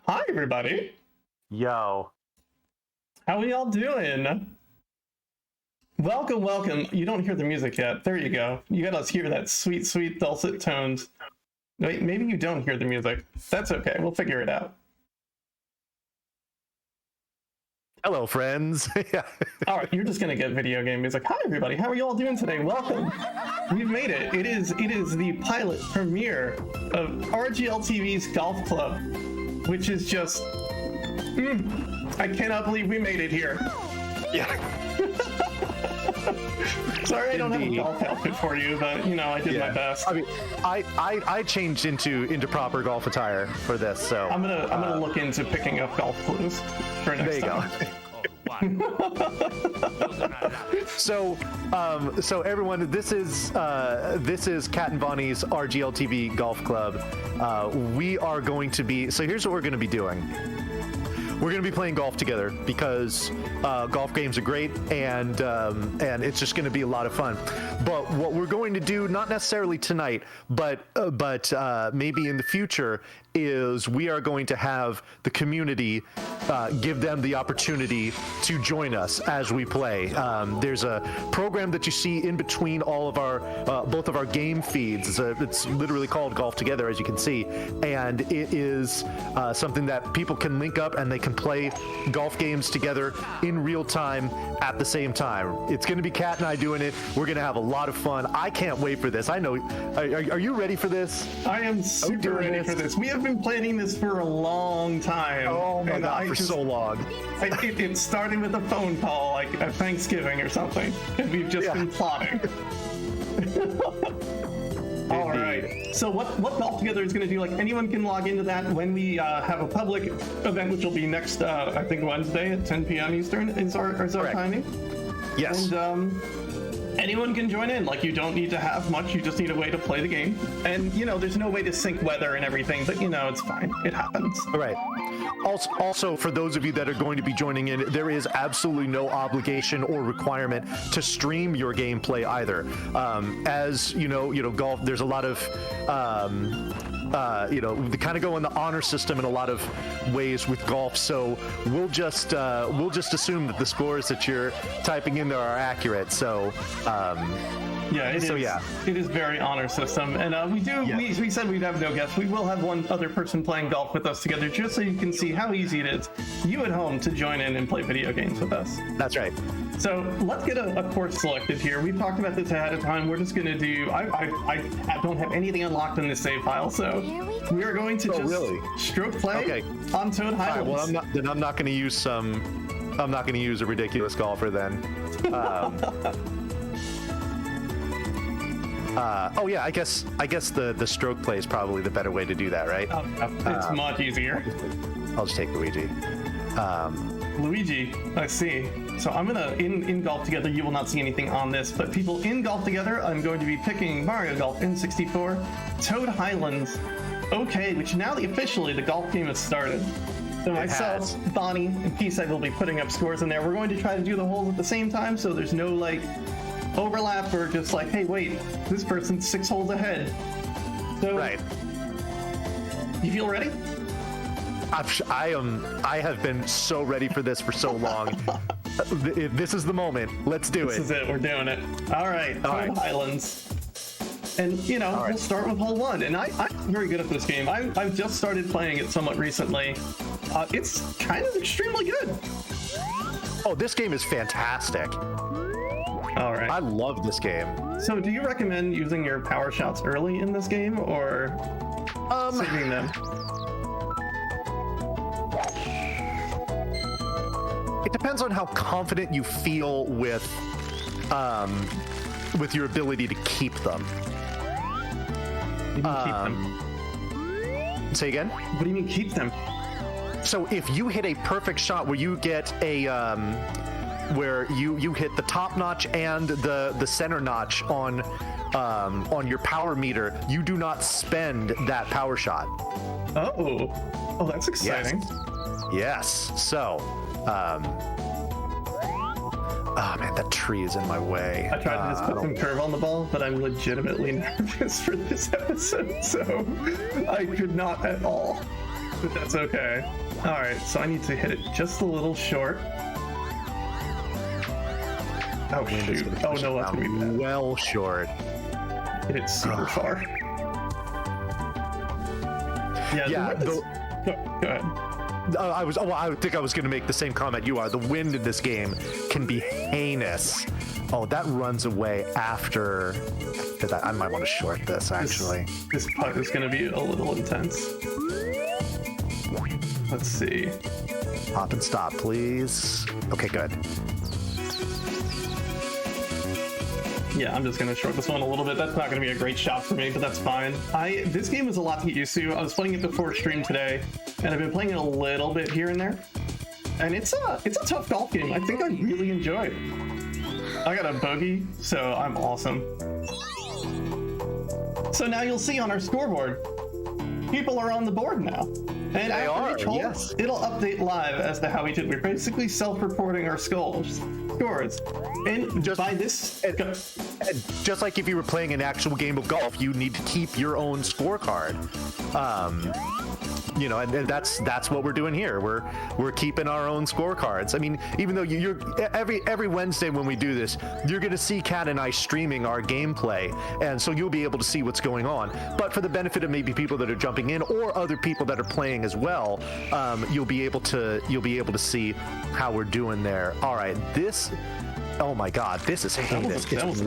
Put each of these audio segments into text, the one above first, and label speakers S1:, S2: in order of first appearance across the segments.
S1: Hi, everybody.
S2: Yo.
S1: How are y'all doing? Welcome, welcome. You don't hear the music yet. There you go. You gotta hear that sweet, sweet dulcet tones. Wait, maybe you don't hear the music. That's okay. We'll figure it out.
S2: Hello, friends.
S1: All right, you're just gonna get video game music. Hi, everybody. How are you all doing today? Welcome. We've made it. It is the pilot premiere of RGLTV's Golf Club, which is just... I cannot believe we made it here.
S2: Yeah.
S1: Sorry, I don't have a golf outfit for you, but you know, I did my best.
S2: I mean, I changed into proper golf attire for this, so
S1: I'm gonna look into picking up golf clues for next time.
S2: There you go. So everyone, this is Kat and Vanni's RGLTV Golf Club. We are going to be. So here's what we're going to be doing. We're going to be playing golf together because golf games are great, and it's just going to be a lot of fun. But what we're going to do, not necessarily tonight, but maybe in the future, is we are going to have the community give them the opportunity to join us as we play. There's a program that you see in between all of our both of our game feeds. It's literally called Golf Together, as you can see, and it is something that people can link up and they can play golf games together in real time at the same time. It's going to be Kat and I doing it. We're going to have a lot of fun. I can't wait for this. I know. Are you ready for this?
S1: I am super ready for this. We have been planning this for a long time.
S2: Oh my God, for so long.
S1: It started with a phone call, like at Thanksgiving or something, and we've just been plotting. All right. So what Golf Together is going to do, like anyone can log into that when we have a public event, which will be next, I think Wednesday at 10 p.m. Eastern is our timing.
S2: Yes.
S1: And anyone can join in. Like, you don't need to have much. You just need a way to play the game. And, you know, there's no way to sync weather and everything, but, you know, it's fine. It happens.
S2: All right. Also, for those of you that are going to be joining in, there is absolutely no obligation or requirement to stream your gameplay either. As you know, golf. There's a lot of, they kind of go in the honor system in a lot of ways with golf. So we'll just assume that the scores that you're typing in there are accurate. So. It is very honor system, and we said we'd have no guests. We will have one other person playing golf with us together, just so you can see how easy it is, you at home, to join in and play video games with us. That's right.
S1: So let's get a course selected here. We've talked about this ahead of time. We're just going to do, I don't have anything unlocked in this save file, so we are going to stroke play on Toad Highlands.
S2: Right, well, I'm not going to use a ridiculous golfer then. I guess the stroke play is probably the better way to do that, right?
S1: It's much easier.
S2: I'll just take Luigi.
S1: Luigi, I see. So I'm gonna, in Golf Together, you will not see anything on this, but people in Golf Together, I'm going to be picking Mario Golf N64, Toad Highlands, which now officially the golf game has started. So myself, Vanni, and P-Side will be putting up scores in there. We're going to try to do the holes at the same time, so there's no, like, overlap or just like, hey, wait, this person's 6 holes ahead. So,
S2: right.
S1: You feel ready?
S2: I have been so ready for this for so long. This is the moment. Let's do it.
S1: This is it. We're doing it. All right. Highlands. And, we'll start with hole 1. And I'm very good at this game. I've just started playing it somewhat recently. It's kind of extremely good.
S2: Oh, this game is fantastic.
S1: All right.
S2: I love this game.
S1: So do you recommend using your power shots early in this game, or saving them?
S2: It depends on how confident you feel with your ability to keep them.
S1: You can keep them.
S2: Say again?
S1: What do you mean keep them?
S2: So if you hit a perfect shot where you get a where you hit the top notch and the center notch on your power meter, you do not spend that power shot.
S1: Oh, that's exciting.
S2: Yes. So, oh man, that tree is in my way.
S1: I tried to just put some curve on the ball, but I'm legitimately nervous for this episode, so I could not at all. but that's okay. All right, so I need to hit it just a little short. Oh shoot! Oh no, that's gonna be bad.
S2: Well short.
S1: Hit it super far. Yeah. Go ahead.
S2: I think I was going to make the same comment you are. The wind in this game can be heinous. Oh, that runs away after that. I might want to short this, actually.
S1: This putt is going to be a little intense. Let's see.
S2: Hop and stop, please. Okay, good.
S1: Yeah, I'm just going to short this one a little bit. That's not going to be a great shot for me, but that's fine. This game is a lot to get used to. I was playing it before stream today, and I've been playing it a little bit here and there. And it's a tough golf game. I think I really enjoy it. I got a bogey, so I'm awesome. So now you'll see on our scoreboard, people are on the board now. And after each hole, it'll update live as to how we did. We're basically self-reporting our scores. And just by this,
S2: just like if you were playing an actual game of golf, you need to keep your own scorecard. You know, and that's what we're doing here. We're keeping our own scorecards. I mean, even though you're every Wednesday when we do this, you're going to see Kat and I streaming our gameplay, and so you'll be able to see what's going on. But for the benefit of maybe people that are jumping in or other people that are playing as well, you'll be able to see how we're doing there. All right, this. Oh my God, this is heinous. It's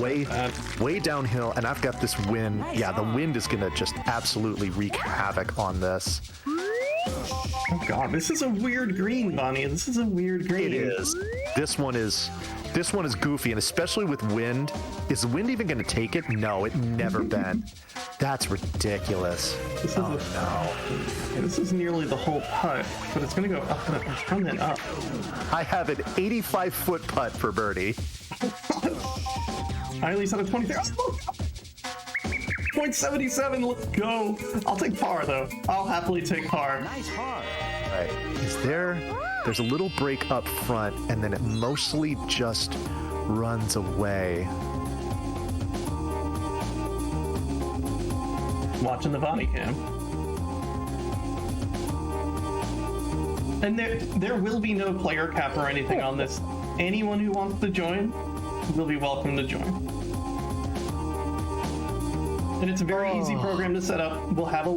S2: way downhill, and I've got this wind. Yeah, the wind is gonna just absolutely wreak havoc on this.
S1: Oh God, this is a weird green, Vanni. This is a weird green.
S2: It is. This one is goofy, and especially with wind. Is the wind even gonna take it? No, it never been. That's ridiculous.
S1: This is nearly the whole putt, but it's gonna go up and then up.
S2: I have an 85-foot putt for birdie.
S1: I at least had a 23. .77, let's go. I'll take par though. I'll happily take par.
S3: Nice par.
S2: All right, there's a little break up front, and then it mostly just runs away.
S1: Watching the Vanni cam. And there will be no player cap or anything on this. Anyone who wants to join will be welcome to join. And it's a very easy program to set up. We'll have a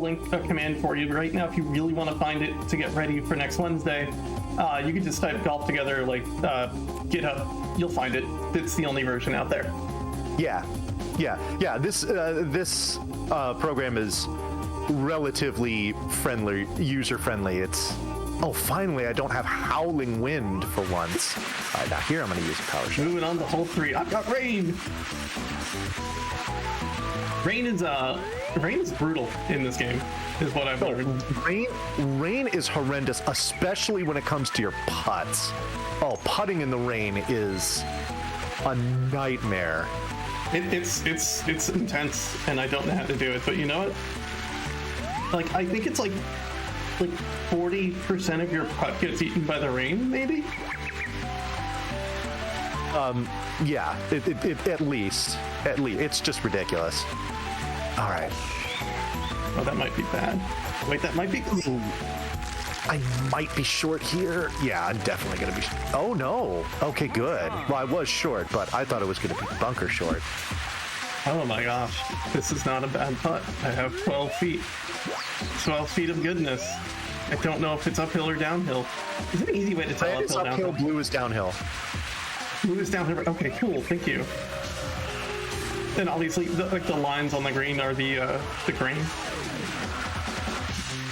S1: command for you right now if you really want to find it to get ready for next Wednesday. You can just type golf together, like GitHub. You'll find it. It's the only version out there.
S2: Yeah. This program is relatively friendly, user-friendly. It's finally I don't have howling wind for once. All right, now here I'm going to use a power shot.
S1: Moving on to hole 3. I've got rain. Rain is brutal in this game, is what I've learned.
S2: Rain is horrendous, especially when it comes to your putts. Oh, putting in the rain is a nightmare.
S1: It's intense, and I don't know how to do it. But you know what? Like, I think it's like 40% of your putt gets eaten by the rain, maybe.
S2: Yeah, at least it's just ridiculous. All right.
S1: Oh, that might be bad. Wait, that might be.
S2: Ooh. I might be short here. Yeah, I'm definitely gonna be. Oh no. Okay, good. Well, I was short, but I thought it was gonna be bunker short.
S1: Oh my gosh, this is not a bad putt. I have 12 feet. 12 feet of goodness. I don't know if it's uphill or downhill. Is there an easy way to tell
S2: Red is uphill, blue is downhill.
S1: Blue is downhill. Okay, cool. Thank you. And obviously, the lines on the green are the green.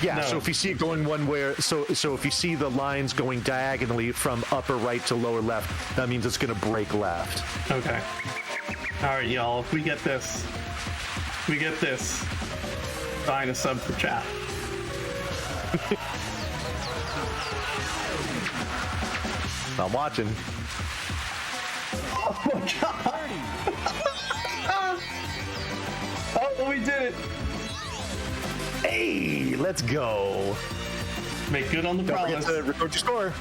S2: Yeah.
S1: No.
S2: So if you see it going one way, so if you see the lines going diagonally from upper right to lower left, that means it's going to break left.
S1: Okay. All right, y'all. If we get this, buying a sub for chat.
S2: I'm watching.
S1: Oh my god! Oh, we did it!
S2: Hey, let's go.
S1: Make good on the promise.
S2: Don't forget to record your score.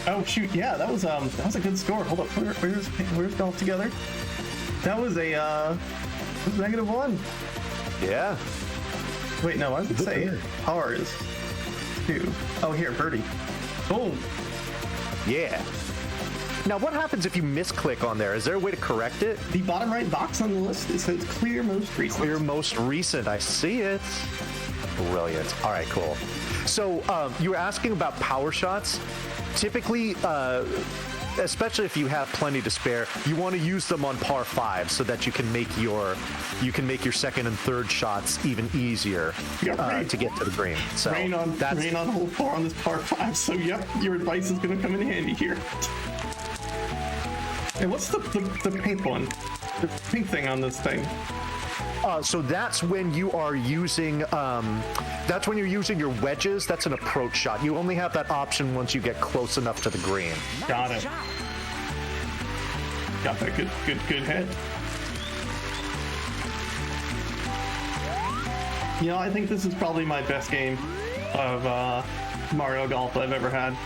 S1: Oh shoot! Yeah, that was a good score. Hold up, where's golf together? That was a -1.
S2: Yeah.
S1: Wait, no, I was gonna say pars. too. Oh, here, birdie. Boom.
S2: Yeah. Now, what happens if you misclick on there? Is there a way to correct it?
S1: The bottom right box on the list, it says clear most recent.
S2: Clear most recent. I see it. Brilliant. All right, cool. So you were asking about power shots. Typically, especially if you have plenty to spare, you want to use them on par 5 so that you can make your second and third shots even easier to get to the green. So
S1: rain on hole 4 on this par 5. So yep, your advice is going to come in handy here. And what's the pink one? The pink thing on this thing.
S2: So that's when you are using you're using your wedges. That's an approach shot. You only have that option once you get close enough to the green.
S1: Got it. Got that good hit. You know, I think this is probably my best game of Mario Golf I've ever had.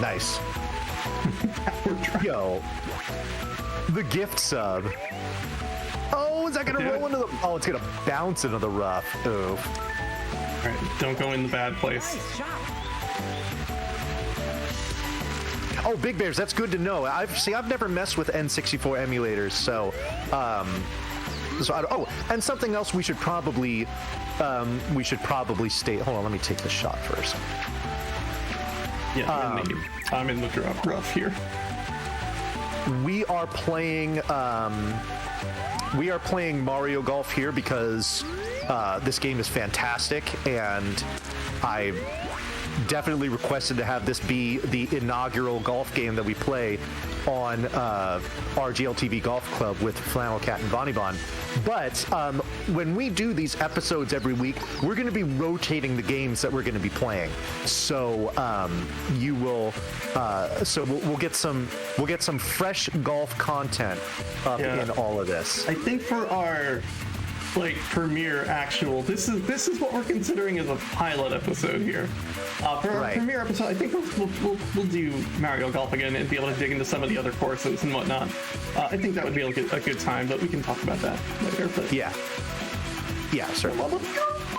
S2: Nice. Yo, the gift sub. Oh, is that gonna roll into the? Oh, it's gonna bounce into the rough. Oof.
S1: All right, don't go in the bad place.
S2: Oh, Big Bears, that's good to know. I've never messed with N64 emulators, so and something else we should probably state. Hold on, let me take the shot first.
S1: Yeah, I'm in the rough here.
S2: We are playing Mario Golf here because this game is fantastic, and I definitely requested to have this be the inaugural golf game that we play on RGLTV Golf Club with FlannelKat and Vanni. But when we do these episodes every week, we're going to be rotating the games that we're going to be playing. So we'll get some fresh golf content in all of this.
S1: I think for our premiere actual, this is what we're considering as a pilot episode here. For our premiere episode, I think we'll do Mario Golf again and be able to dig into some of the other courses and whatnot. I think that would be a good time, but we can talk about that later. But
S2: yeah, certainly.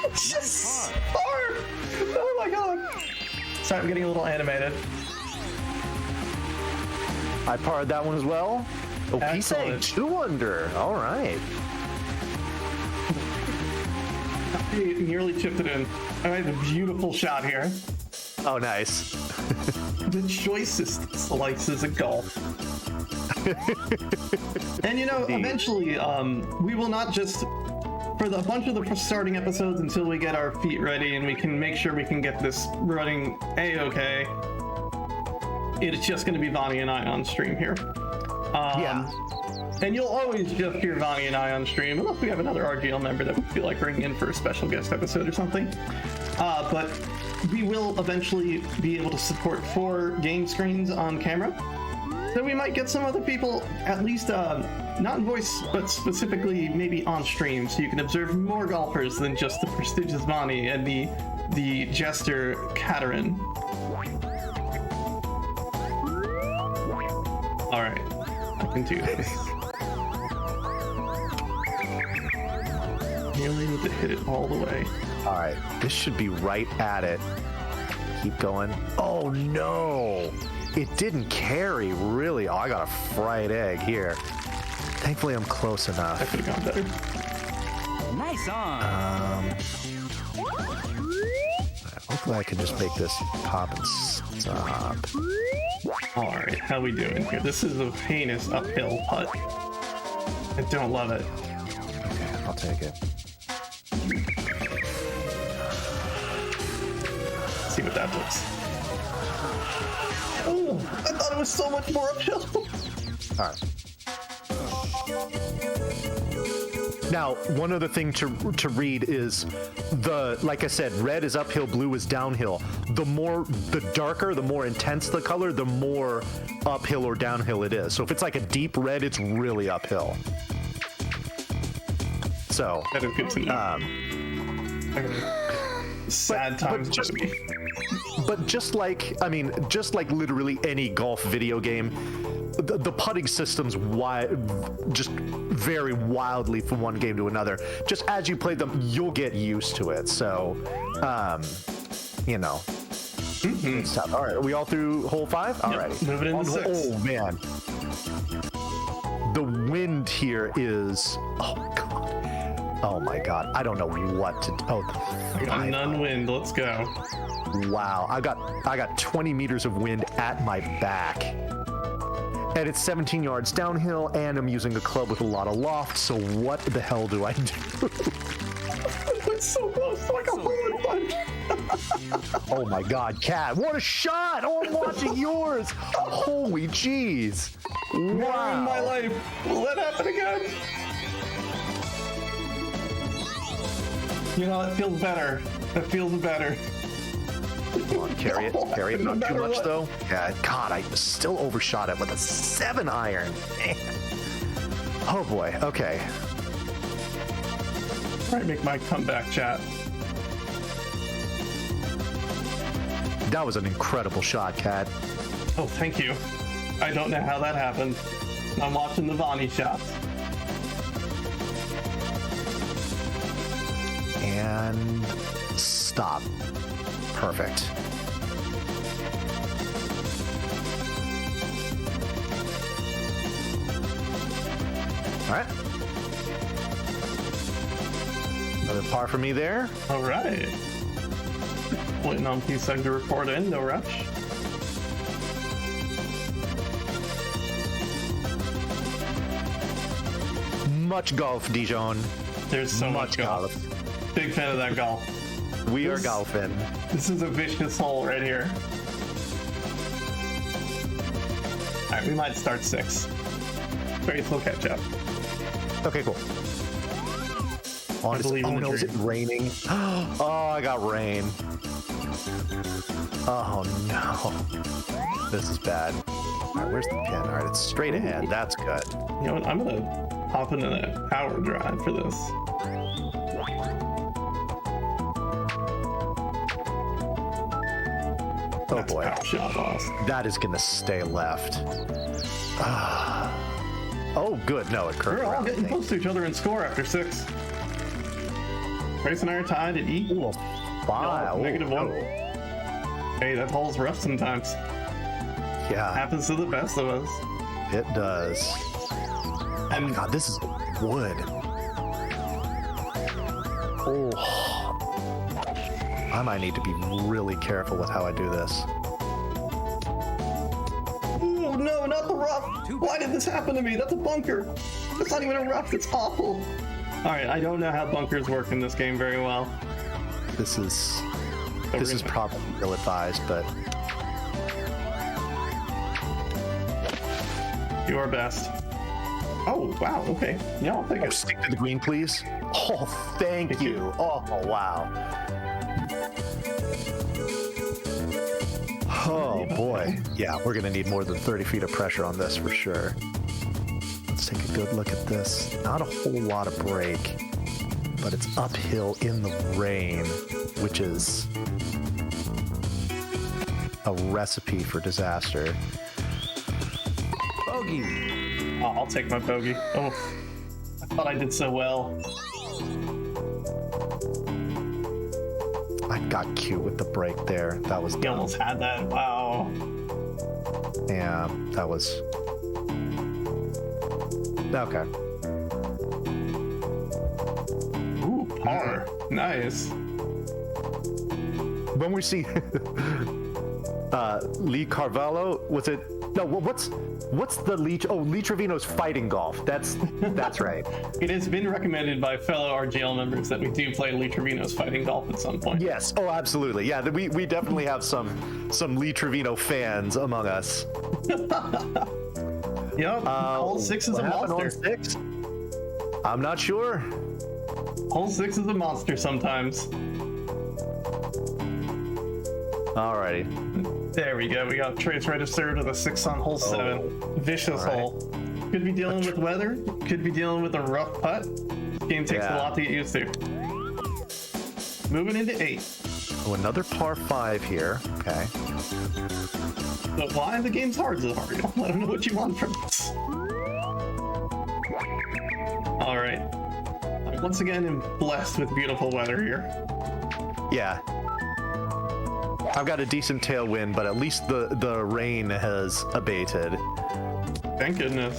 S1: It's just hard. Oh my god! Sorry, I'm getting a little animated.
S2: I parred that one as well. Oh,
S1: Excellent.
S2: Peace 2 under. All right.
S1: He nearly chipped it in. I have a beautiful shot here.
S2: Oh, nice.
S1: The choicest slices of golf. And eventually, we will not just, for a bunch of the starting episodes until we get our feet ready and we can make sure we can get this running A-okay, it's just going to be Vanni and I on stream here.
S2: Yeah.
S1: And you'll always just hear Vanni and I on stream, unless we have another RGL member that we feel like bringing in for a special guest episode or something. But we will eventually be able to support 4 game screens on camera. So we might get some other people, at least not in voice, but specifically maybe on stream, so you can observe more golfers than just the prestigious Vanni and the jester Katerin. All right, I can do this. Really need to hit it all the way.
S2: All right, this should be right at it. Keep going. Oh no, it didn't carry, really. Oh, I got a fried egg here. Thankfully, I'm close enough.
S1: I could have gone better.
S3: Nice on.
S2: Hopefully I can just make this pop and stop.
S1: All right, how we doing here? This is a heinous uphill putt. I don't love it.
S2: Okay, I'll take it.
S1: See what that does. Oh, I thought it was so much more uphill.
S2: All right. Now, one other thing to read is like I said, red is uphill, blue is downhill. The darker, the more intense the color, the more uphill or downhill it is. So if it's like a deep red, it's really uphill. So
S1: that is good to know. sad times.
S2: But just like literally any golf video game, the putting system's just vary wildly from one game to another. Just as you play them, you'll get used to it. So, you know. Mm-hmm. All right, are we all through hole 5? All right.
S1: Moving into 6.
S2: Oh man, the wind here is. Oh my god, I don't know what to do.
S1: I got none wind. Let's go.
S2: Wow, I got 20 meters of wind at my back. And it's 17 yards downhill, and I'm using a club with a lot of loft, so what the hell do I do?
S1: It's so close, like a bullet punch.
S2: Oh my god, Kat, what a shot! Oh, I'm watching yours! Holy jeez!
S1: Never
S2: Wow.
S1: in my life will that happen again. You know, it feels better. It feels better.
S2: Come on, carry it, not too much though. Yeah, God, I still overshot it with a 7-iron. Man. Oh boy, okay.
S1: Try to make my comeback, chat.
S2: That was an incredible shot, Kat.
S1: Oh, thank you. I don't know how that happened. I'm watching the Vanni shots.
S2: And stop. Perfect. All right. Another par for me there.
S1: All right. Waiting on P-Seg to report in, no rush.
S2: Much golf, Dijon.
S1: There's so much golf. Big fan of that golf.
S2: We are golfing.
S1: This is a vicious hole right here. All right, we might start 6. Faith will catch up.
S2: Okay, cool. Oh, no, is it raining? Oh, I got rain. Oh, no. This is bad. All right, where's the pin? All right, it's straight ahead. That's good.
S1: You know what? I'm going to hop into that power drive for this.
S2: Oh,
S1: That's
S2: boy.
S1: Power shot lost.
S2: That is going to stay left. Oh, good. No, it curved
S1: We're all
S2: around,
S1: getting
S2: I think.
S1: close to each other in score after 6. Grace and I are tied at E.
S2: Ooh, wow.
S1: -1. Hey, that hole's rough sometimes.
S2: Yeah,
S1: Happens to the best of us.
S2: it does. Oh my
S1: And
S2: god, this is wood. Oh. I might need to be really careful with how I do this.
S1: oh no, not the rough. Why did this happen to me? That's a bunker. That's not even a rough. That's awful. All right, I don't know how bunkers work in this game very well.
S2: This is
S1: really?
S2: probably ill-advised, but
S1: Your best. Oh, wow. Okay. Yeah, I'll take it.
S2: stick to the green, please. Oh, thank you. Oh, wow. Oh boy. Yeah, we're gonna need more than 30 feet of pressure on this for sure. Let's take a good look at this. Not a whole lot of break, but it's uphill in the rain, which is a recipe for disaster.
S3: Bogey.
S1: Oh, I'll take my bogey. Oh, I thought I did so well.
S2: I got cute with the break there. That was
S1: You
S2: dumb.
S1: almost had that. Wow.
S2: Yeah, that was okay.
S1: Ooh, par. Nice.
S2: When we see Lee Carvalho, was it? No, what's the Lee? Oh, Lee Trevino's fighting golf. That's right.
S1: It has been recommended by fellow RGL members that we do play Lee Trevino's fighting golf at some point.
S2: Yes. Oh, absolutely. Yeah, we definitely have some Lee Trevino fans among us.
S1: Yep. Hole 6 is a
S2: What happened on
S1: monster.
S2: 6? I'm not sure.
S1: Hole 6 is a monster sometimes.
S2: Alrighty.
S1: There we go. We got Trace registered with a 6 on hole 7. Vicious
S2: All right.
S1: hole. Could be dealing with weather. Could be dealing with a rough putt. This game takes a
S2: Yeah.
S1: lot to get used to. Moving into 8.
S2: Oh, another par 5 here. Okay.
S1: But why the game's hard, Zahario? I don't know what you want from us. All right. I once again am blessed with beautiful weather here.
S2: Yeah. I've got a decent tailwind, but at least the rain has abated.
S1: Thank goodness.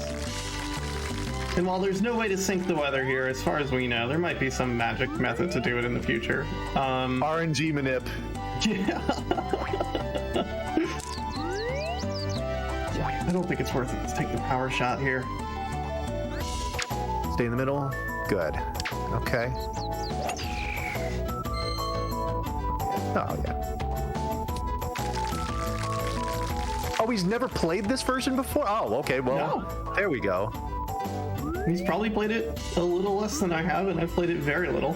S1: And while there's no way to sync the weather here, as far as we know, there might be some magic method to do it in the future.
S2: RNG manip.
S1: Yeah. I don't think it's worth it. Let's take the power shot here.
S2: Stay in the middle. Good. Okay. Oh, yeah. Oh, he's never played this version before? Oh, okay. Well,
S1: No.
S2: There we go.
S1: He's probably played it a little less than I have, and I've played it very little.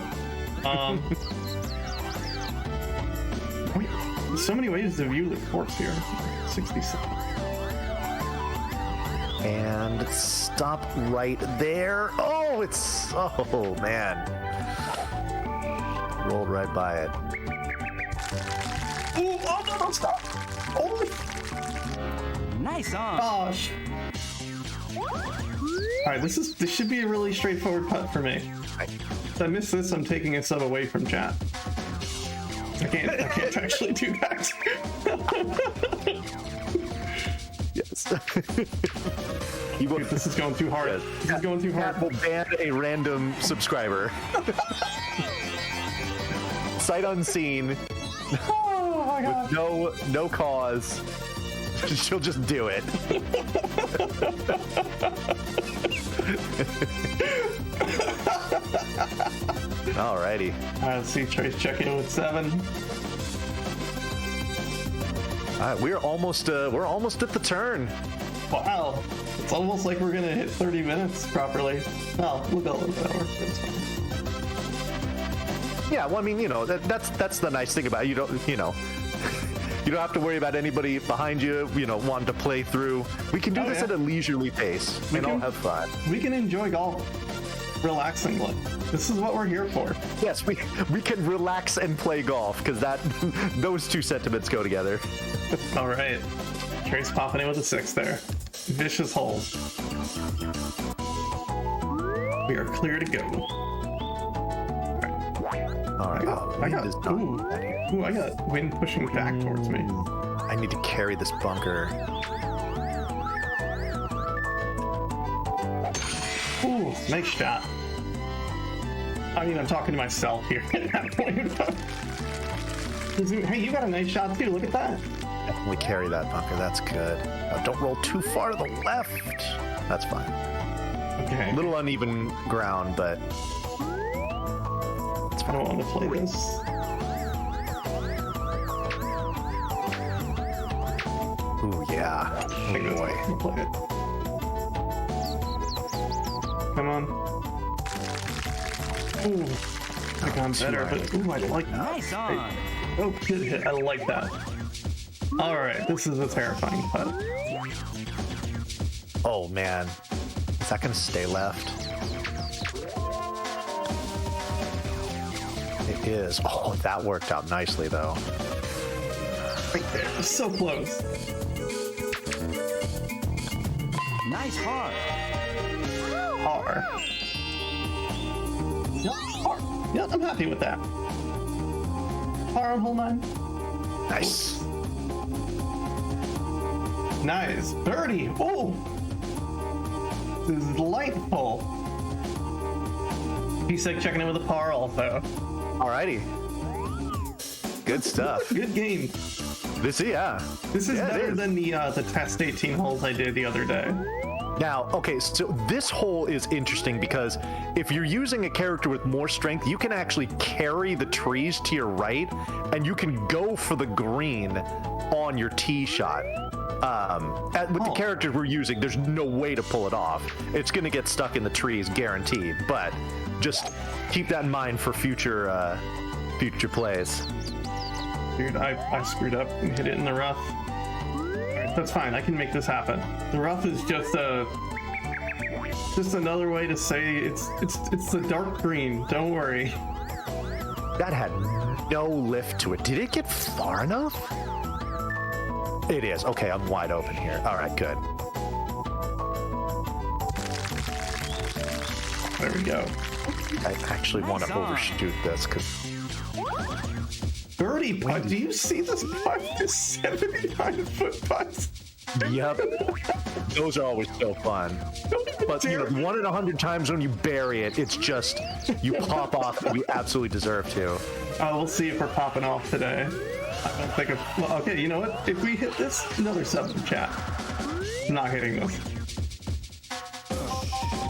S1: There's so many ways to view the course here. 67.
S2: And stop right there. Oh, it's... Oh, man. Rolled right by it.
S1: Ooh, oh, no, don't stop. Oh,
S3: Nice on.
S1: gosh. All right, this should be a really straightforward putt for me. If I miss this, I'm taking a sub away from chat. I can't actually do that.
S2: Yes.
S1: Dude, this is going too hard. This is going too hard.
S2: Cat will ban a random subscriber. Sight unseen,
S1: Oh my god.
S2: no cause. She'll just do it. Alrighty.
S1: All right, let's see. Trace check in with 7.
S2: All right, we're almost at the turn.
S1: Wow. It's almost like we're gonna hit 30 minutes properly. Oh, we'll go a little bit over. That's fine.
S2: Yeah, well, I mean, that's the nice thing about it. You don't have to worry about anybody behind you, wanting to play through. We can do this at a leisurely pace and all have fun.
S1: We can enjoy golf relaxingly. This is what we're here for.
S2: Yes, we can relax and play golf because those two sentiments go together.
S1: All right. Trace popping in with a 6 there. Vicious holes. We are clear to go.
S2: All right.
S1: I got wind pushing back towards me.
S2: I need to carry this bunker.
S1: Ooh, nice shot. I mean, I'm talking to myself here at that point. Hey, you got a nice shot too. Look at that.
S2: Definitely carry that bunker. That's good. Don't roll too far to the left. That's fine.
S1: Okay.
S2: A little uneven ground, but
S1: I don't want to play this.
S2: ooh, yeah.
S1: I think that's
S2: boy.
S1: why I'm gonna play it. Come on. Ooh, I think I'm better, but ooh, I like that.
S3: Nice on.
S1: Oh, good hit. I like that. All right, this is a terrifying putt.
S2: Oh man, is that gonna stay left? It is. Oh, that worked out nicely though.
S1: Right there, so close.
S3: Nice par.
S1: Par. Yep, par. Yep, I'm happy with that. Par on hole 9.
S2: Nice.
S1: Nice. Birdie. Oh! This is delightful. He's like checking in with a par also.
S2: Alrighty. Good stuff.
S1: Good game.
S2: This is
S1: Better than the test 18 holes I did the other day.
S2: Now, okay, so this hole is interesting because if you're using a character with more strength, you can actually carry the trees to your right, and you can go for the green on your tee shot. With the character we're using, there's no way to pull it off. It's going to get stuck in the trees, guaranteed. But just keep that in mind for future plays.
S1: Dude, I screwed up and hit it in the rough. Alright, that's fine. I can make this happen. The rough is just another way to say it's the dark green. Don't worry.
S2: That had no lift to it. Did it get far enough? It is. Okay, I'm wide open here. All right, good.
S1: There we go.
S2: I actually want to overshoot this because
S1: Birdie putt. Do you see this putt? This 79-foot putt.
S2: Yep. Those are always so fun. But you know, 1 in 100 times when you bury it, it's just you pop off and you absolutely deserve to.
S1: We'll see if we're popping off today. I don't think of. Well, okay, you know what? If we hit this, another sub in chat. I'm not hitting this.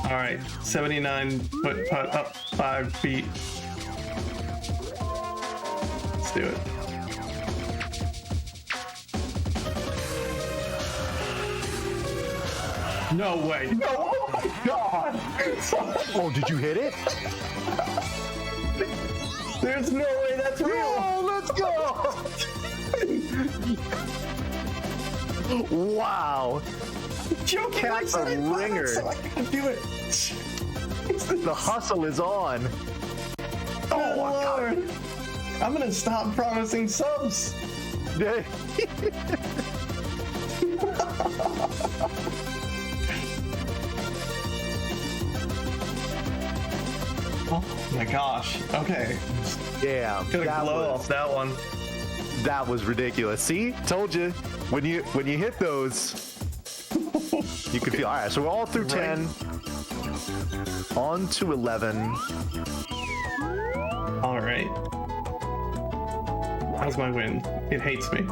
S1: All right, 79-foot putt up 5 feet. Let's do it. No way. No, oh my God.
S2: Oh, did you hit it?
S1: There's no way that's real.
S2: Oh, let's go. Wow.
S1: Joking,
S2: Cat's
S1: I said
S2: a ringer.
S1: so I can do it.
S2: The hustle is on.
S1: Oh, Lord. I'm gonna stop promising subs. Oh my gosh. Okay.
S2: Yeah.
S1: Gonna glow off that one.
S2: That was ridiculous. See? Told you. When you hit those, you could feel. All right, so we're all through 10. On to 11.
S1: All right. How's my wind? It hates me.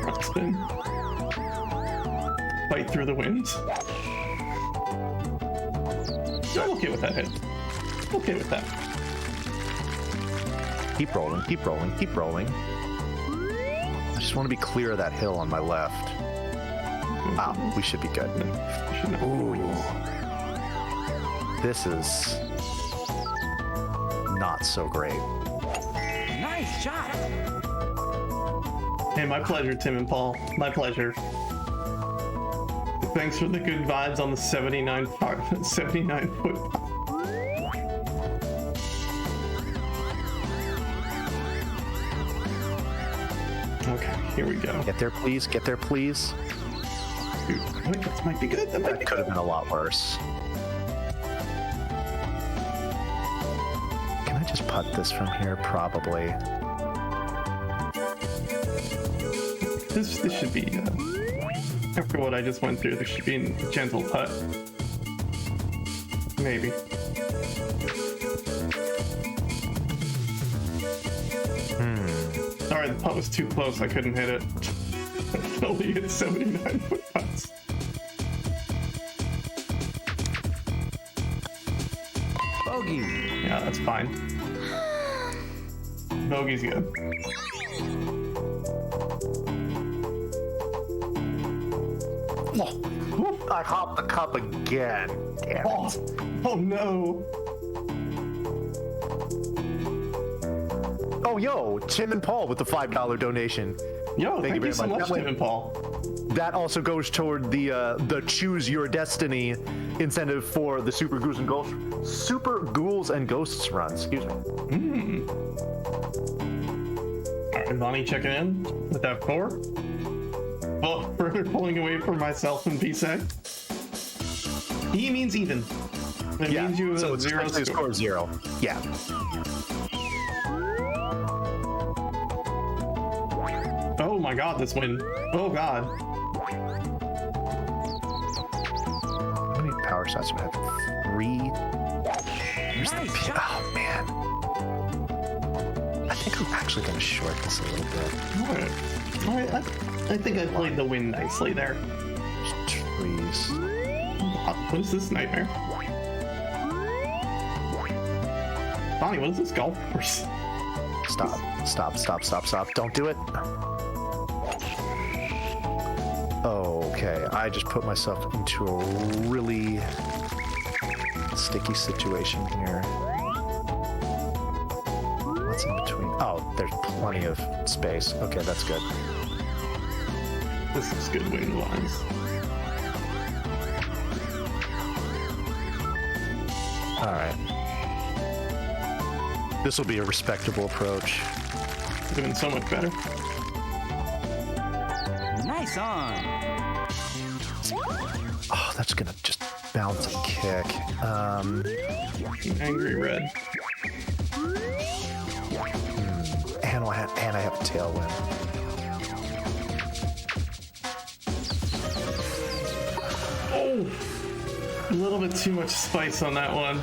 S1: Front spin. Fight through the wind. I'm okay with that hit. Okay with that.
S2: Keep rolling, keep rolling, keep rolling. I just want to be clear of that hill on my left. Ah, we should be good. Ooh. This is not so great.
S3: Nice shot.
S1: Hey, my pleasure, Tim and Paul. My pleasure. Thanks for the good vibes on the 79-foot. Okay, here we go.
S2: Get there, please. Get there, please.
S1: Dude, wait, that might be good. That might
S2: That
S1: be
S2: could
S1: good.
S2: have been a lot worse. Can I just putt this from here? Probably.
S1: This should be, after what I just went through, this should be a gentle putt. Maybe. Sorry, the putt was too close. I couldn't hit it. I can only hit 79-foot putts.
S3: Bogey.
S1: Yeah, that's fine. Bogey's good.
S2: Oh, I hopped the cup again. Damn
S1: Oh,
S2: it.
S1: oh no.
S2: Oh, yo, Tim and Paul with the $5 donation.
S1: Yo, thank you
S2: very
S1: so
S2: much.
S1: much,
S2: That
S1: Tim and Paul.
S2: That also goes toward the Choose Your Destiny incentive for the Super Ghouls and Ghosts run. Excuse me.
S1: All right, Vanni checking in with that 4. Well, further pulling away from myself and Pisek. E means even. It means you have
S2: so
S1: a
S2: it's
S1: 0
S2: essentially a score of 0. Yeah.
S1: Oh my god, this win. Oh god.
S2: How many power shots do I have? 3. Where's the
S3: Nice
S2: pin?
S3: shot.
S2: Oh, man. I think I'm actually going to short this a little bit.
S1: Alright, I think I played the win nicely there.
S2: Trees.
S1: What is this nightmare? Bonnie, what is this golf course?
S2: Stop. Stop, stop, stop, stop. Don't do it. Okay, I just put myself into a really sticky situation here. What's in between? Oh, there's plenty of space. Okay, that's good.
S1: This is good win lines.
S2: All right. This will be a respectable approach.
S1: Would have been so much better.
S3: Nice on.
S2: Oh, that's gonna just bounce and kick.
S1: Angry red.
S2: And I have a tailwind.
S1: Oh, a little bit too much spice on that one.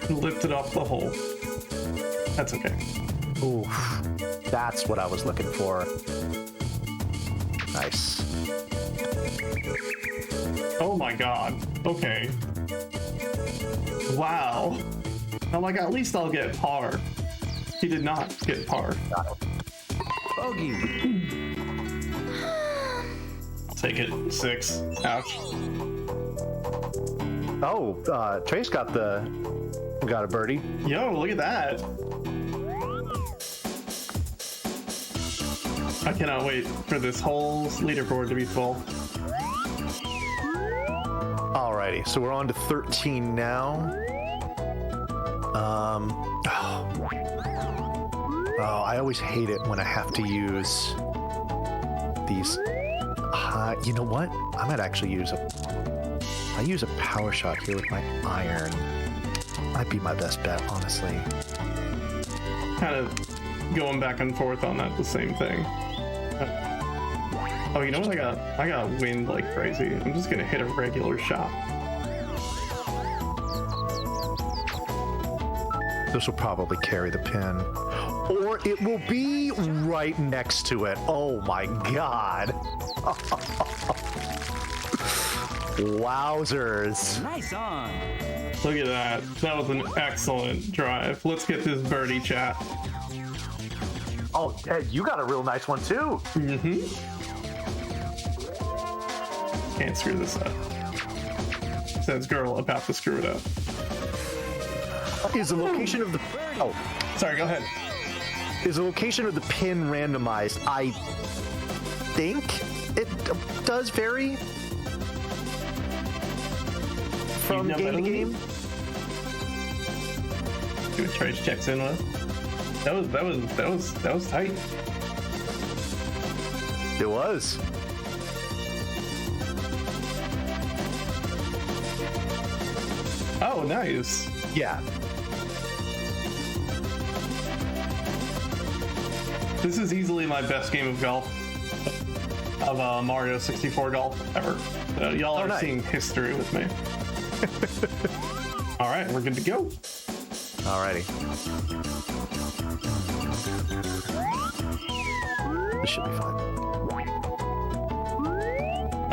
S1: Lifted off the hole. That's okay.
S2: Ooh, that's what I was looking for. Nice.
S1: Oh my god. Okay. Wow. I'm like, at least I'll get par. He did not get par.
S3: Bogey.
S1: I'll take it. 6. Ouch.
S2: Oh, Trace got a birdie.
S1: Yo, look at that. I cannot wait for this whole leaderboard to be full.
S2: Alrighty, so we're on to 13 now. Oh, I always hate it when I have to use these. You know what? I might actually use I use a power shot here with my iron. Might be my best bet, honestly.
S1: Kind of going back and forth on that, the same thing. Oh, you know what? I got wind like crazy. I'm just gonna hit a regular shot.
S2: This will probably carry the pin. Or it will be right next to it. Oh my god. Wowzers.
S3: Nice on.
S1: Look at that. That was an excellent drive. Let's get this birdie chat.
S2: Oh, Ed, you got a real nice one too.
S1: Mm-hmm. Can't screw this up. Says girl about to screw it up.
S2: Is the location of the... Oh,
S1: Sorry, go ahead.
S2: is the location of the pin randomized? I think it does vary from
S1: You know
S2: game to
S1: better than me?
S2: game.
S1: See what Trace checks in with. That was tight.
S2: It was.
S1: Oh, nice.
S2: Yeah.
S1: This is easily my best game of golf of Mario 64 golf ever. Y'all are
S2: nice.
S1: seeing history with me. All right, we're good to go.
S2: Alrighty. This should be fine.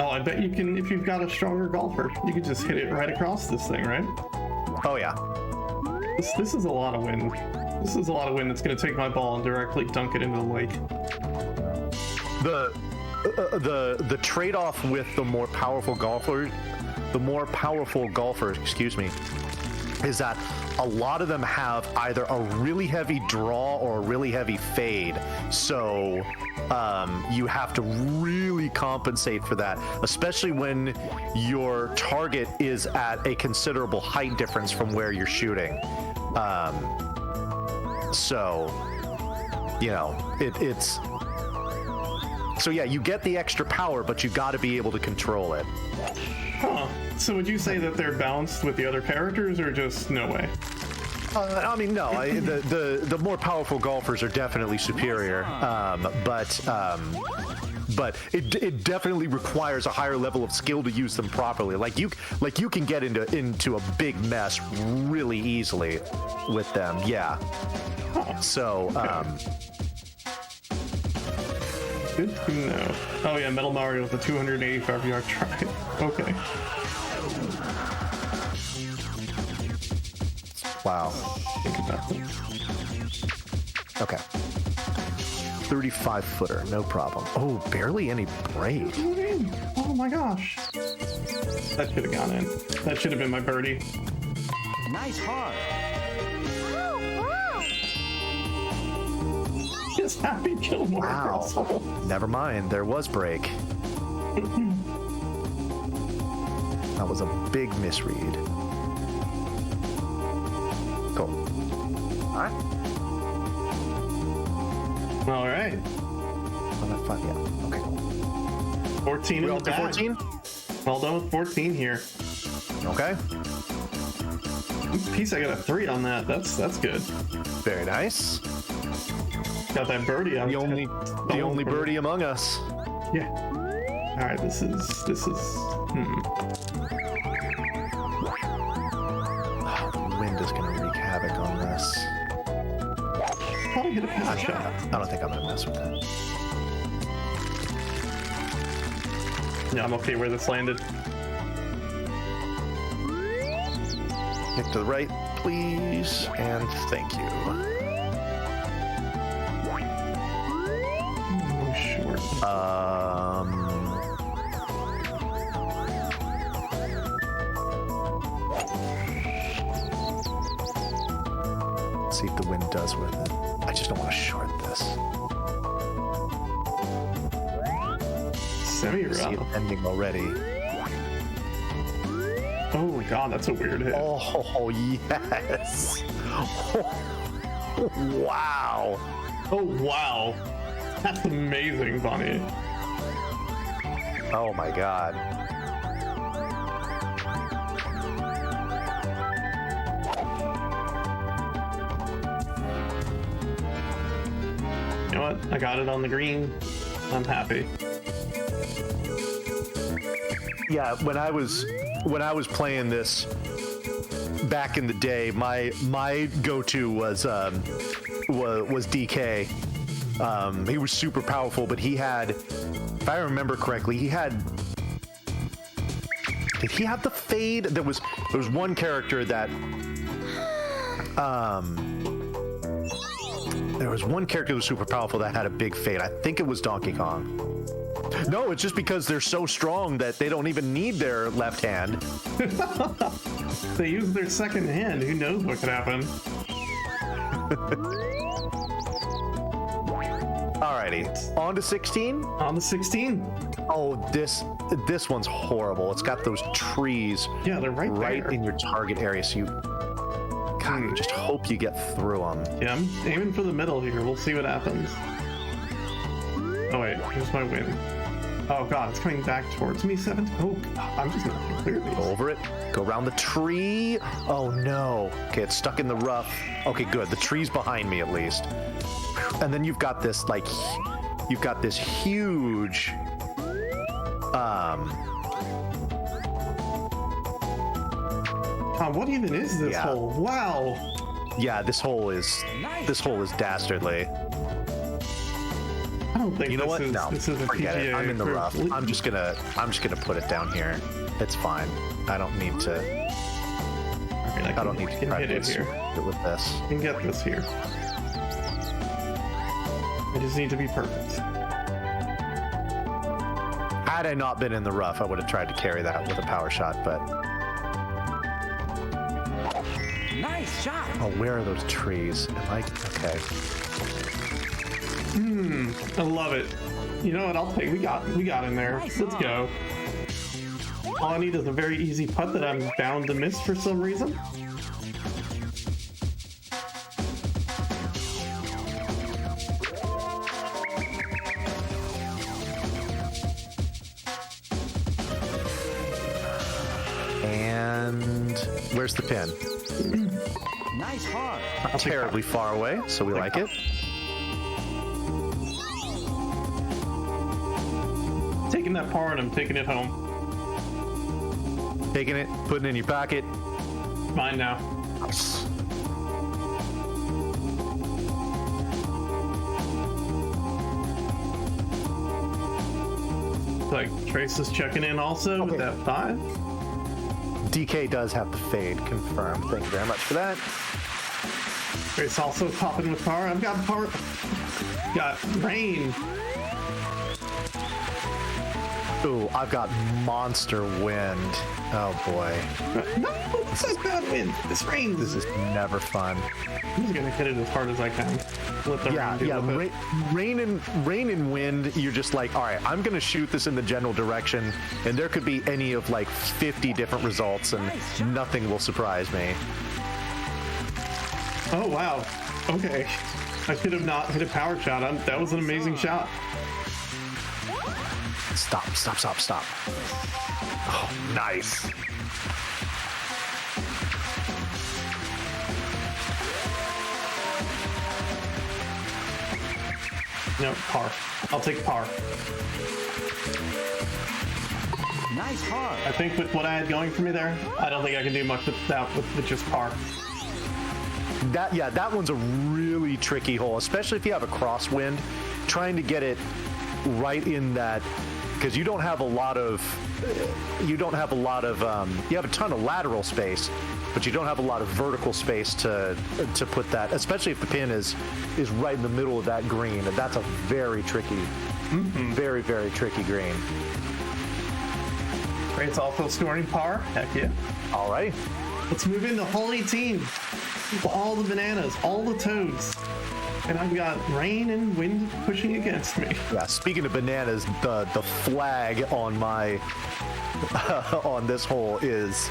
S1: Oh, I bet you can, if you've got a stronger golfer, you could just hit it right across this thing, right?
S2: Oh yeah.
S1: This is a lot of wind. This is a lot of wind that's going to take my ball and directly dunk it into the lake.
S2: The trade-off with the more powerful golfers, excuse me, is that a lot of them have either a really heavy draw or a really heavy fade. So you have to really compensate for that, especially when your target is at a considerable height difference from where you're shooting. So, you know, it's... So yeah, you get the extra power, but you got to be able to control it.
S1: Huh. So would you say that they're balanced with the other characters, or just no way?
S2: I mean, no. The more powerful golfers are definitely superior, but it definitely requires a higher level of skill to use them properly. Like you can get into a big mess really easily with them. Yeah. So.
S1: Good to know. Oh yeah, Metal Mario with the 285-yard drive. Okay.
S2: Wow.
S1: Think about this.
S2: Okay. 35-footer, no problem. Oh, barely any break.
S1: Oh my gosh. That should have gone in. That should have been my birdie.
S3: Nice par.
S1: Just happy Gilmore across the hole.
S2: Never mind, there was break. That was a big misread. Cool. right.
S1: All right.
S2: Oh, that's fine. Yeah. Okay. Cool.
S1: 14 in
S2: We're
S1: the
S2: up to
S1: bag.
S2: 14.
S1: Well done with 14 here.
S2: Okay.
S1: Piece, I got a 3 on that. That's good.
S2: Very nice.
S1: Got that birdie.
S2: The only birdie among us.
S1: Yeah. All right. This is.
S2: The wind is gonna wreak havoc on this.
S1: Probably hit a pass shot.
S2: I don't think I'm gonna mess with that.
S1: Yeah, I'm okay where this landed.
S2: Nick to the right, please, and thank you.
S1: Oh, short.
S2: Let's see if the wind does with it. I just don't want to short this. See it
S1: Semi-rough.
S2: ending already.
S1: Oh my god, that's a weird hit.
S2: Oh, yes. Wow.
S1: Oh wow. That's amazing, Vanni.
S2: Oh my god.
S1: You know what? I got it on the green. I'm happy.
S2: Yeah, when I was playing this back in the day, my go-to was DK. He was super powerful, but he had, if I remember correctly, did he have the fade? There was one character that there was one character that was super powerful that had a big fade. I think it was Donkey Kong. No, it's just because they're so strong that they don't even need their left hand.
S1: They use their second hand. Who knows what could happen?
S2: Alrighty, on to 16.
S1: On the 16.
S2: Oh, this one's horrible. It's got those trees
S1: Yeah, they're right there.
S2: in your target area, so you just hope you get through them.
S1: Yeah, I'm aiming for the middle here. We'll see what happens. Oh wait, here's my win. Oh god, it's coming back towards me. 7. Oh, I'm just not gonna clear these.
S2: Go over it. Go around the tree. Oh no. Okay, it's stuck in the rough. Okay, good. The tree's behind me at least. And then you've got this huge
S1: God, what even is this
S2: Yeah.
S1: hole? Wow.
S2: yeah, this hole is dastardly.
S1: I don't think
S2: You know
S1: this
S2: what?
S1: is
S2: No,
S1: this is a
S2: forget
S1: PGA
S2: it. I'm in the rough.
S1: approved.
S2: I'm just gonna put it down here. It's fine. I don't need to.
S1: Alright,
S2: I don't need to
S1: can
S2: try
S1: hit
S2: to
S1: it here.
S2: do it with this.
S1: I can get this here. I just need to be perfect.
S2: Had I not been in the rough, I would have tried to carry that with a power shot. But
S3: Nice shot.
S2: oh, where are those trees? Am I okay?
S1: I love it. You know what? I'll take. We got in there.
S3: Nice
S1: Let's
S3: on.
S1: go. All I need is a very easy putt that I'm bound to miss for some reason.
S2: And where's the pin?
S3: Nice par.
S2: Terribly far away, so we like it.
S1: Taking that par and I'm taking it home.
S2: Taking it, putting it in your pocket.
S1: Mine now. Like Trace is checking in also with that 5.
S2: DK does have the fade confirmed. Thank you very much for that.
S1: Trace also popping with par. I've got par. Got rain.
S2: Ooh, I've got monster wind. Oh boy,
S1: No, this is bad wind. This rains.
S2: this is never fun.
S1: I'm just gonna hit it as hard as I can. Let the
S2: Yeah,
S1: rain deal with it.
S2: rain and wind. You're just like, all right, I'm gonna shoot this in the general direction, and there could be any of like 50 different results, and nothing will surprise me.
S1: Oh, wow. Okay. I could have not hit a power shot. That was an amazing shot.
S2: Stop. Oh, nice.
S1: No, par. I'll take par.
S3: Nice par.
S1: I think with what I had going for me there, I don't think I can do much with that with just par.
S2: That one's a really tricky hole, especially if you have a crosswind. Trying to get it right in that, because you have a ton of lateral space, but you don't have a lot of vertical space to put that, especially if the pin is right in the middle of that green. And that's a very tricky, very, very tricky green.
S1: It's also scoring par. Heck yeah.
S2: All right.
S1: Let's move into hole 18. All the bananas, all the toads. And I've got rain and wind pushing against me.
S2: Yeah, speaking of bananas, the flag on my on this hole is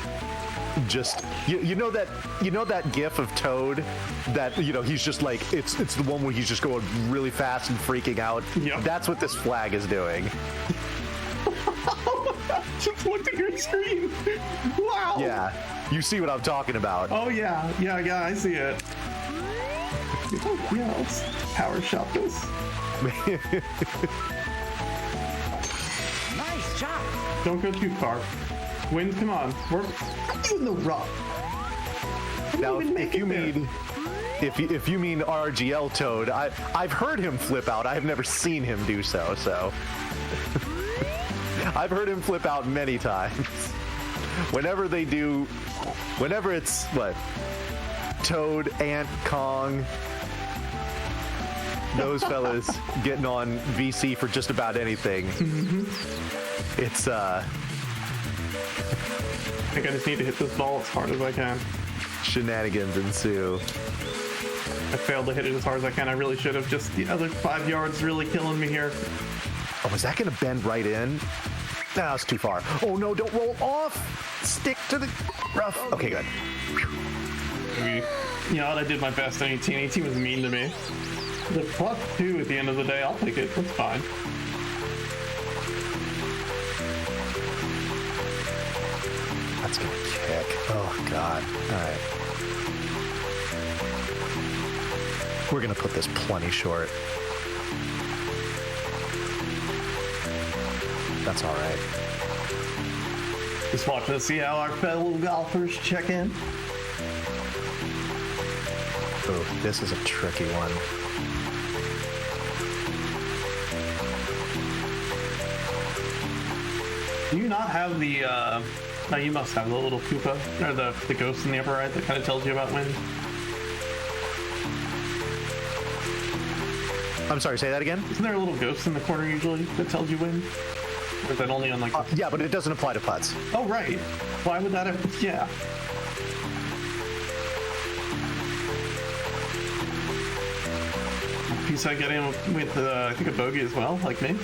S2: just you know that gif of Toad that he's just like it's the one where he's just going really fast and freaking out.
S1: Yep.
S2: That's what this flag is doing.
S1: Just looked at your screen. Wow.
S2: Yeah, you see what I'm talking about.
S1: Oh yeah, I see it. Oh, yeah, let's power shot this.
S3: Nice shot.
S1: Don't go too far. Wind, come on. We're in the rough.
S2: Now, if you mean RGL Toad, I've heard him flip out. I have never seen him do so. So I've heard him flip out many times. Whenever it's what? Toad, Ant, Kong, those fellas getting on VC for just about anything. It's
S1: I think I just need to hit this ball as hard as I can.
S2: shenanigans ensue.
S1: I failed to hit it as hard as I can. I really should have. Just the other 5 yards really killing me here.
S2: Oh, is that gonna bend right in? No, it's too far. Oh no, don't roll off. Stick to the rough. Okay, good.
S1: You know what? I did my best on 18. 18 was mean to me. The +2 at the end of the day, I'll take it. That's fine.
S2: That's gonna kick. Oh god. Alright. We're gonna put this plenty short. That's alright.
S1: Just watching to see how our fellow golfers check in.
S2: Oh, this is a tricky one.
S1: Do you not have the, no, you must have the little Koopa, or the ghost in the upper right that kind of tells you about wind?
S2: I'm sorry, say that again?
S1: Isn't there a little ghost in the corner usually that tells you wind? Or is that only on like...
S2: Yeah, but it doesn't apply to putts.
S1: Oh, right. Why would that have... Yeah. Piece I get in with, I think a bogey as well, like me.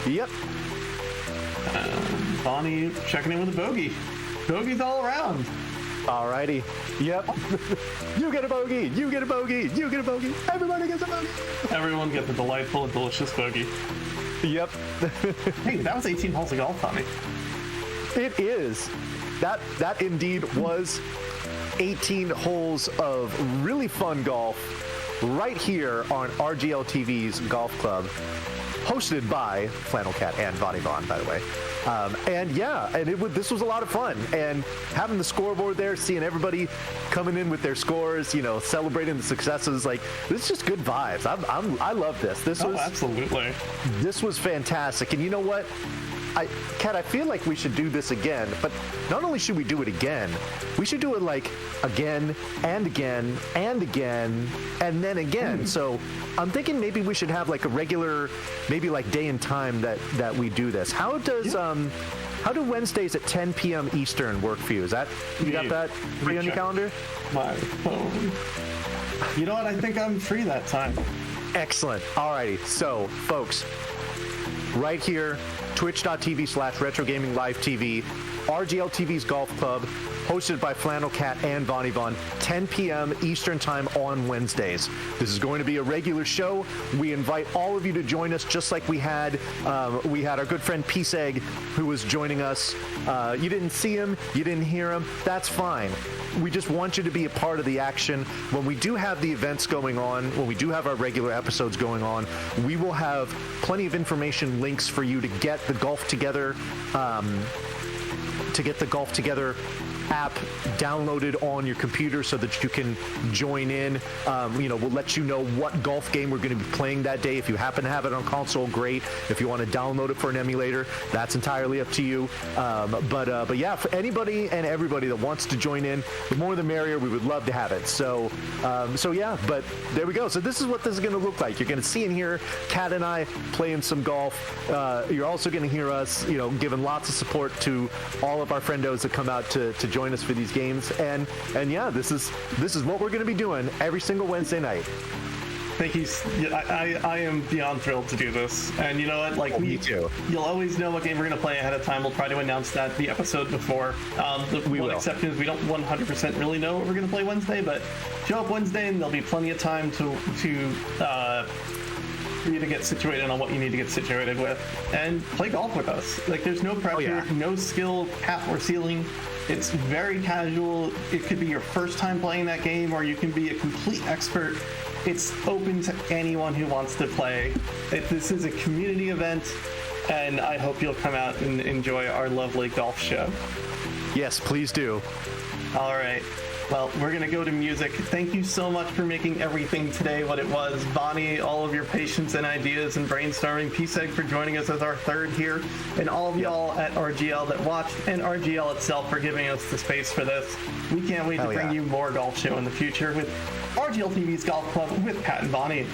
S2: Yep.
S1: Vanni checking in with a bogey. Bogeys all around.
S2: Alrighty. Yep. You get a bogey. You get a bogey. You get a bogey. Everybody gets a bogey.
S1: Everyone gets a delightful and delicious bogey.
S2: Yep.
S1: Hey, that was 18 holes of golf, Vanni.
S2: It is. That indeed was 18 holes of really fun golf right here on RGLTV's Golf Club, hosted by FlannelKat and Vanni, by the way. And yeah, and this was a lot of fun. And having the scoreboard there, seeing everybody coming in with their scores, celebrating the successes, like, this is just good vibes. I love this.
S1: Absolutely.
S2: This was fantastic. And you know what? Kat, I feel like we should do this again, but not only should we do it again, we should do it like again and again and again and then again. So I'm thinking maybe we should have like a regular, maybe like day and time that we do this. How do Wednesdays at 10 p.m. Eastern work for you? You got that free on your calendar?
S1: My phone. You know what? I think I'm free that time.
S2: Excellent. Alrighty. So, folks, right here, twitch.tv/RetroGamingLiveTV, RGLTV's Golf Club, hosted by FlannelKat and Vanni, 10 p.m. Eastern Time on Wednesdays. This is going to be a regular show. We invite all of you to join us, just like we had our good friend Peace Egg, who was joining us. You didn't see him, you didn't hear him. That's fine. We just want you to be a part of the action. When we do have the events going on, when we do have our regular episodes going on, we will have plenty of information, links for you to get the Golf Together, app downloaded on your computer so that you can join in. We'll let you know what golf game we're going to be playing that day. If you happen to have it on console, great. If you want to download it for an emulator, that's entirely up to you. But yeah, for anybody and everybody that wants to join in, the more the merrier. We would love to have it. So yeah, but there we go. So this is what this is going to look like. You're going to see and hear Kat and I playing some golf. You're also going to hear us, giving lots of support to all of our friendos that come out to join us for these games, and yeah, this is what we're going to be doing every single Wednesday night.
S1: Thank you. I am beyond thrilled to do this, and you know what? Like
S2: me too.
S1: You'll always know what game we're going to play ahead of time. We'll try to announce that the episode before. The one exception is we don't 100% really know what we're going to play Wednesday, but show up Wednesday, and there'll be plenty of time for you to get situated on what you need to get situated with and play golf with us. Like, there's no pressure, no skill cap or ceiling. It's very casual. It could be your first time playing that game, or you can be a complete expert. It's open to anyone who wants to play. This is a community event, and I hope you'll come out and enjoy our lovely golf show.
S2: Yes, please do.
S1: All right. Well, we're going to go to music. Thank you so much for making everything today what it was. Vanni, all of your patience and ideas and brainstorming. Peace Egg for joining us as our third here. And all of y'all at RGL that watched, and RGL itself for giving us the space for this. We can't wait to bring you more golf show in the future with RGLTV's Golf Club with Kat and Vanni.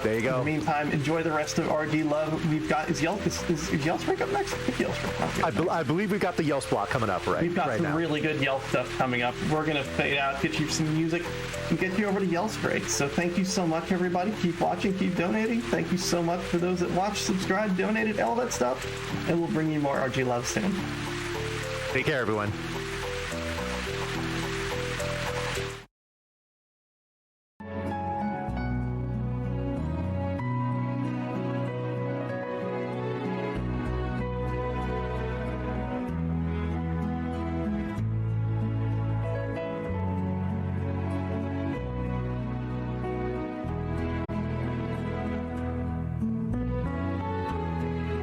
S2: There you go.
S1: In the meantime, enjoy the rest of RG Love. We've got is Yelspring up next? I think Yelspring.
S2: I believe we've got the Yelp block coming up
S1: We've got some
S2: now.
S1: really good Yelp stuff coming up. We're gonna fade out, get you some music, and get you over to Yelp break. So thank you so much, everybody. Keep watching, keep donating. Thank you so much for those that watched, subscribed, donated, all that stuff, and we'll bring you more RG Love soon.
S2: Take care, everyone.